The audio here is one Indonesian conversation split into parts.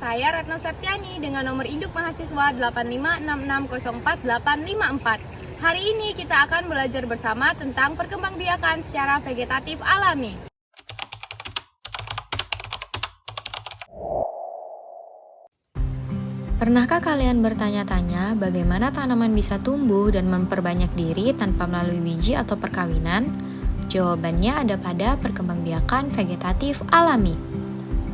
saya Retno Septiani dengan nomor induk mahasiswa 8566048854. Hari ini kita akan belajar bersama tentang perkembangbiakan secara vegetatif alami. Pernahkah kalian bertanya-tanya bagaimana tanaman bisa tumbuh dan memperbanyak diri tanpa melalui biji atau perkawinan? Jawabannya ada pada perkembangbiakan vegetatif alami.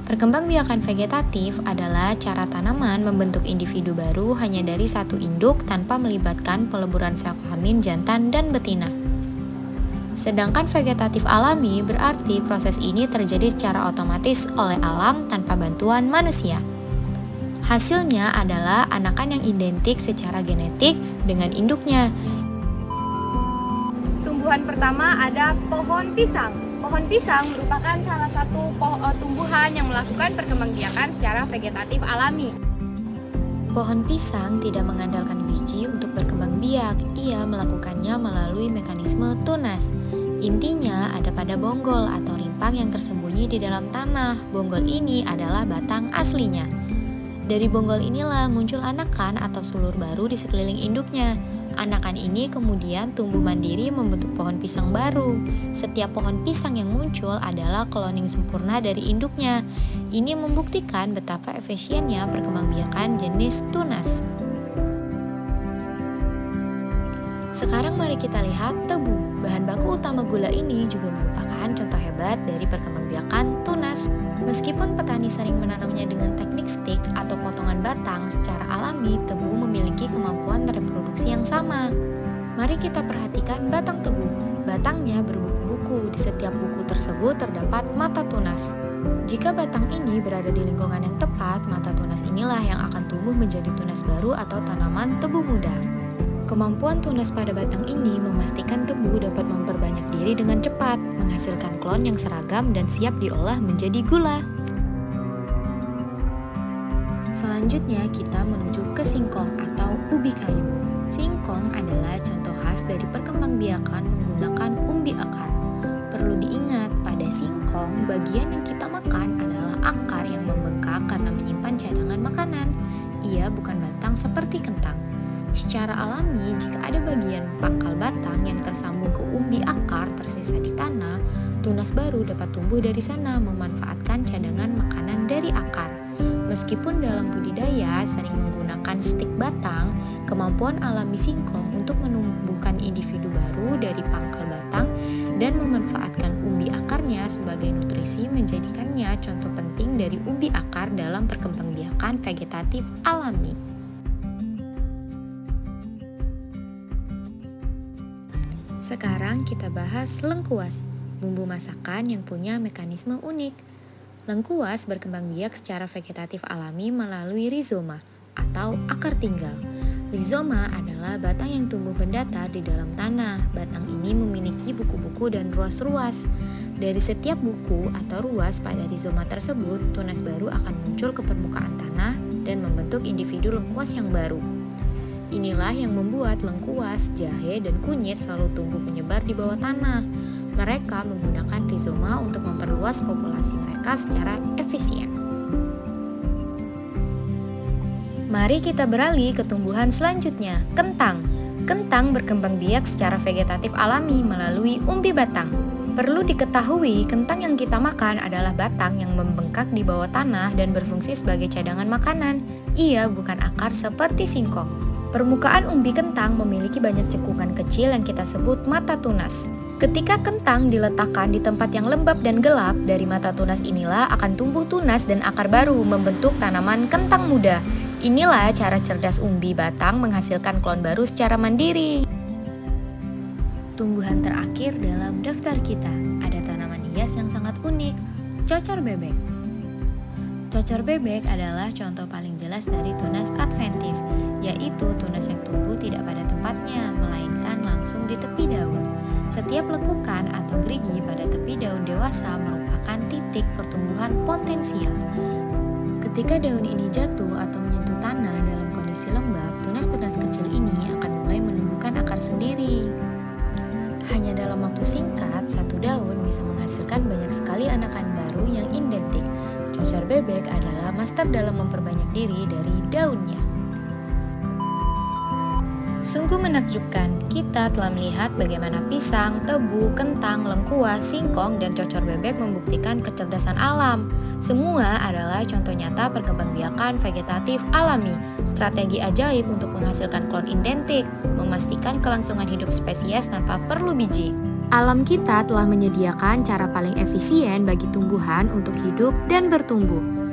Perkembangbiakan vegetatif adalah cara tanaman membentuk individu baru hanya dari satu induk tanpa melibatkan peleburan sel kelamin jantan dan betina. Sedangkan vegetatif alami berarti proses ini terjadi secara otomatis oleh alam tanpa bantuan manusia. Hasilnya adalah anakan yang identik secara genetik dengan induknya. Tumbuhan pertama ada pohon pisang. Pohon pisang merupakan salah satu tumbuhan yang melakukan perkembangbiakan secara vegetatif alami. Pohon pisang tidak mengandalkan biji untuk berkembang biak, ia melakukannya melalui mekanisme tunas. Intinya ada pada bonggol atau rimpang yang tersembunyi di dalam tanah. Bonggol ini adalah batang aslinya. Dari bonggol inilah muncul anakan atau sulur baru di sekeliling induknya. Anakan ini kemudian tumbuh mandiri membentuk pohon pisang baru. Setiap pohon pisang yang muncul adalah kloning sempurna dari induknya. Ini membuktikan betapa efisiennya perkembangbiakan jenis tunas. Sekarang mari kita lihat tebu. Bahan baku utama gula ini juga merupakan contoh hebat dari perkembangbiakan tunas. Meskipun petani sering menanamnya dengan teknik stik atau potongan batang, secara alami tebu memiliki kemampuan reproduksi yang sama. Mari kita perhatikan batang tebu. Batangnya berbuku-buku, di setiap buku tersebut terdapat mata tunas. Jika batang ini berada di lingkungan yang tepat, mata tunas inilah yang akan tumbuh menjadi tunas baru atau tanaman tebu muda. Kemampuan tunas pada batang ini memastikan tebu dapat memperbanyak diri dengan cepat, menghasilkan klon yang seragam dan siap diolah menjadi gula. Selanjutnya kita menuju ke singkong atau ubi kayu. Singkong adalah contoh khas dari perkembangbiakan menggunakan umbi akar. Perlu diingat, pada singkong bagian yang kita makan adalah akar yang membengkak karena menyimpan cadangan makanan. Ia bukan batang seperti kentang. Secara alami, jika ada bagian pangkal batang yang tersambung ke umbi akar tersisa di tanah, tunas baru dapat tumbuh dari sana memanfaatkan cadangan makanan dari akar. Meskipun dalam budidaya sering menggunakan stik batang, kemampuan alami singkong untuk menumbuhkan individu baru dari pangkal batang dan memanfaatkan umbi akarnya sebagai nutrisi menjadikannya contoh penting dari umbi akar dalam perkembangbiakan vegetatif alami. Sekarang kita bahas lengkuas, bumbu masakan yang punya mekanisme unik. Lengkuas berkembang biak secara vegetatif alami melalui rizoma atau akar tinggal. Rizoma adalah batang yang tumbuh mendatar di dalam tanah. Batang ini memiliki buku-buku dan ruas-ruas. Dari setiap buku atau ruas pada rizoma tersebut, tunas baru akan muncul ke permukaan tanah dan membentuk individu lengkuas yang baru. Inilah yang membuat lengkuas, jahe, dan kunyit selalu tumbuh menyebar di bawah tanah. Mereka menggunakan rizoma untuk memperluas populasi mereka secara efisien. Mari kita beralih ke tumbuhan selanjutnya, kentang. Kentang berkembang biak secara vegetatif alami melalui umbi batang. Perlu diketahui, kentang yang kita makan adalah batang yang membengkak di bawah tanah dan berfungsi sebagai cadangan makanan. Ia bukan akar seperti singkong. Permukaan umbi kentang memiliki banyak cekungan kecil yang kita sebut mata tunas. Ketika kentang diletakkan di tempat yang lembab dan gelap, dari mata tunas inilah akan tumbuh tunas dan akar baru membentuk tanaman kentang muda. Inilah cara cerdas umbi batang menghasilkan klon baru secara mandiri. Tumbuhan terakhir dalam daftar kita, ada tanaman hias yang sangat unik, cocor bebek. Cocor bebek adalah contoh paling jelas dari tunas adventif, yaitu tunas yang tumbuh tidak pada tempatnya, melainkan langsung di tepi daun. Setiap lekukan atau gerigi pada tepi daun dewasa merupakan titik pertumbuhan potensial. Ketika daun ini jatuh atau menyentuh tanah dalam kondisi lembab, tunas-tunas kecil ini akan mulai menumbuhkan akar sendiri. Hanya dalam waktu singkat, satu daun bisa menghasilkan banyak sekali anakan baru yang identik. Cocor bebek adalah master dalam memperbanyak diri dari daunnya. Sungguh menakjubkan, kita telah melihat bagaimana pisang, tebu, kentang, lengkuas, singkong, dan cocor bebek membuktikan kecerdasan alam. Semua adalah contoh nyata perkembangbiakan vegetatif alami, strategi ajaib untuk menghasilkan klon identik, memastikan kelangsungan hidup spesies tanpa perlu biji. Alam kita telah menyediakan cara paling efisien bagi tumbuhan untuk hidup dan bertumbuh.